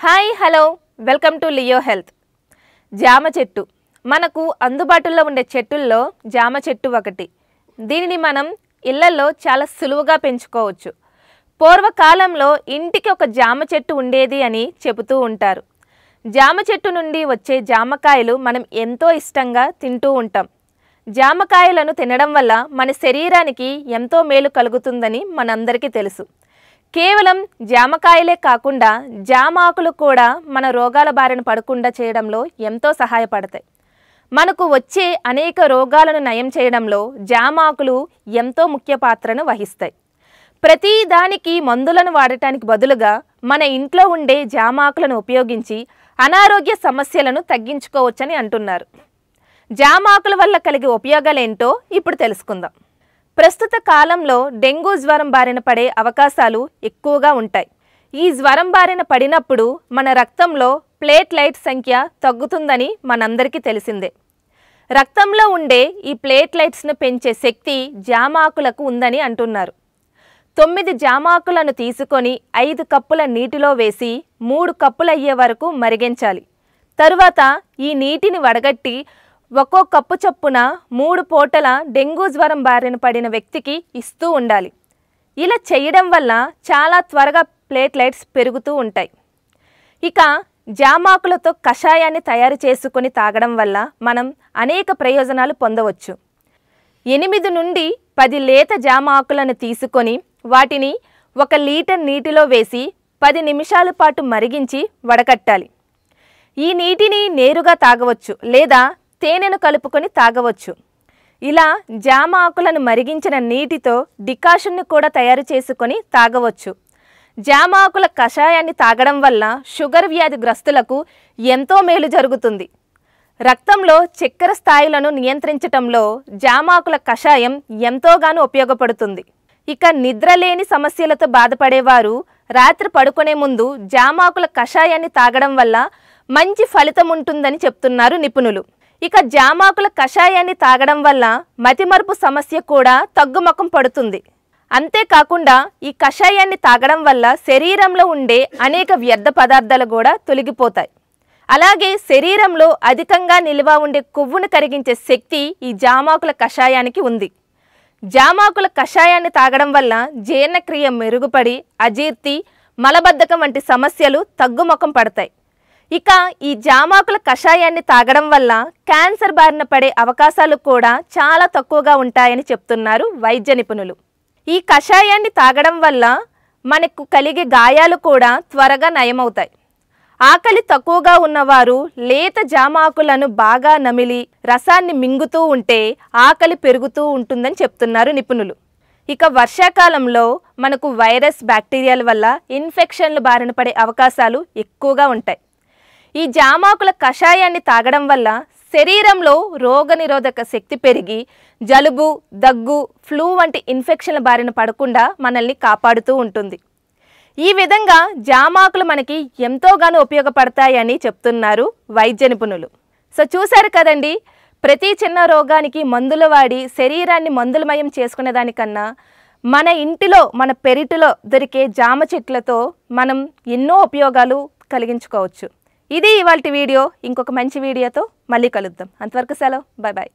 Hi hello welcome to Leo health. జామ చెట్టు మనకు అందుబాటులో ఉండే చెట్టుల్లో జామ చెట్టు ఒకటి. దీనిని మనం ఇళ్లలో చాలా సులువుగా పెంచుకోవచ్చు. పూర్వకాలంలో ఇంటికి ఒక జామ చెట్టు ఉండేది అని చెబుతూ ఉంటారు. జామ చెట్టు నుండి వచ్చే జామకాయలు మనం ఎంతో ఇష్టంగా తింటూ ఉంటాం. జామకాయలను తినడం వల్ల మన శరీరానికి ఎంతో మేలు కలుగుతుందని మనందరికీ తెలుసు. కేవలం జామకాయలే కాకుండా జామ ఆకులు కూడా మన రోగాల బారిన పడకుండా చేయడంలో ఎంతో సహాయపడతాయి. మనకు వచ్చే అనేక రోగాలను నయం చేయడంలో జామ ఆకులు ఎంతో ముఖ్య పాత్రను వహిస్తాయి. ప్రతి దానికి మందులను వాడటానికి బదులుగా మన ఇంట్లో ఉండే జామ ఆకులను ఉపయోగించి అనారోగ్య సమస్యలను తగ్గించుకోవచ్చని అంటున్నారు. జామ ఆకుల వల్ల కలిగే ఉపయోగాలేంటో ఇప్పుడు తెలుసుకుందాం. ప్రస్తుత కాలంలో డెంగ్యూ జ్వరం బారిన పడే అవకాశాలు ఎక్కువగా ఉంటాయి. ఈ జ్వరం బారిన పడినప్పుడు మన రక్తంలో ప్లేట్లైట్ సంఖ్య తగ్గుతుందని మనందరికీ తెలిసిందే. రక్తంలో ఉండే ఈ ప్లేట్లైట్స్ను పెంచే శక్తి జామ ఆకులకు ఉందని అంటున్నారు. 9 జామ ఆకులను తీసుకొని 5 కప్పుల నీటిలో వేసి 3 కప్పులు అయ్యే వరకు మరిగించాలి. తరువాత ఈ నీటిని వడగట్టి ఒక్కో కప్పు చొప్పున 3 పూటల డెంగ్యూ జ్వరం బారిన పడిన వ్యక్తికి ఇస్తూ ఉండాలి. ఇలా చేయడం వల్ల చాలా త్వరగా ప్లేట్లైట్స్ పెరుగుతూ ఉంటాయి. ఇక జామాకులతో కషాయాన్ని తయారు చేసుకొని తాగడం వల్ల మనం అనేక ప్రయోజనాలు పొందవచ్చు. 8 నుండి 10 లేత జామ ఆకులను తీసుకొని వాటిని 1 లీటర్ నీటిలో వేసి 10 నిమిషాల పాటు మరిగించి వడకట్టాలి. ఈ నీటిని నేరుగా తాగవచ్చు లేదా తేనెను కలుపుకొని తాగవచ్చు. ఇలా జామ ఆకులను మరిగించిన నీటితో డికాషన్ను కూడా తయారు చేసుకొని తాగవచ్చు. జామ ఆకుల కషాయాన్ని తాగడం వల్ల షుగర్ వ్యాధి గ్రస్తులకు ఎంతో మేలు జరుగుతుంది. రక్తంలో చక్కెర స్థాయిలను నియంత్రించటంలో జామ ఆకుల కషాయం ఎంతోగానో ఉపయోగపడుతుంది. ఇక నిద్రలేని సమస్యలతో బాధపడేవారు రాత్రి పడుకునే ముందు జామ ఆకుల కషాయాన్ని తాగడం వల్ల మంచి ఫలితం ఉంటుందని చెప్తున్నారు నిపుణులు. ఇక జామాకుల కషాయాన్ని తాగడం వల్ల మతిమరుపు సమస్య కూడా తగ్గుముఖం పడుతుంది. అంతేకాకుండా ఈ కషాయాన్ని తాగడం వల్ల శరీరంలో ఉండే అనేక వ్యర్థ పదార్థాలు కూడా తొలగిపోతాయి. అలాగే శరీరంలో అధికంగా నిల్వ ఉండే కొవ్వును కరిగించే శక్తి ఈ జామాకుల కషాయానికి ఉంది. జామాకుల కషాయాన్ని తాగడం వల్ల జీర్ణక్రియ మెరుగుపడి అజీర్తి, మలబద్ధకం వంటి సమస్యలు తగ్గుముఖం పడతాయి. ఇక ఈ జామాకుల కషాయాన్ని తాగడం వల్ల క్యాన్సర్ బారిన పడే అవకాశాలు కూడా చాలా తక్కువగా ఉంటాయని చెప్తున్నారు వైద్య నిపుణులు. ఈ కషాయాన్ని తాగడం వల్ల మనకు కలిగే గాయాలు కూడా త్వరగా నయమవుతాయి. ఆకలి తక్కువగా ఉన్నవారు లేత జామాకులను బాగా నమిలి రసాన్ని మింగుతూ ఉంటే ఆకలి పెరుగుతూ ఉంటుందని చెప్తున్నారు నిపుణులు. ఇక వర్షాకాలంలో మనకు వైరస్, బ్యాక్టీరియాల వల్ల ఇన్ఫెక్షన్లు బారిన పడే అవకాశాలు ఎక్కువగా ఉంటాయి. ఈ జామాకుల కషాయాన్ని తాగడం వల్ల శరీరంలో రోగనిరోధక శక్తి పెరిగి జలుబు, దగ్గు, ఫ్లూ వంటి ఇన్ఫెక్షన్ల బారిన పడకుండా మనల్ని కాపాడుతూ ఉంటుంది. ఈ విధంగా జామాకులు మనకి ఎంతోగానో ఉపయోగపడతాయని చెప్తున్నారు వైద్య నిపుణులు. సో చూశారు కదండి, ప్రతి చిన్న రోగానికి మందులు వాడి శరీరాన్ని మందులమయం చేసుకునే దానికన్నా మన ఇంటిలో మన పెరటిలో దొరికే జామ చెట్లతో మనం ఎన్నో ఉపయోగాలు కలిగించుకోవచ్చు. ఇది ఇవాల్టి వీడియో. ఇంకొక మంచి వీడియోతో మళ్ళీ కలుద్దాం. అంతవరకు సెలవు. Bye bye.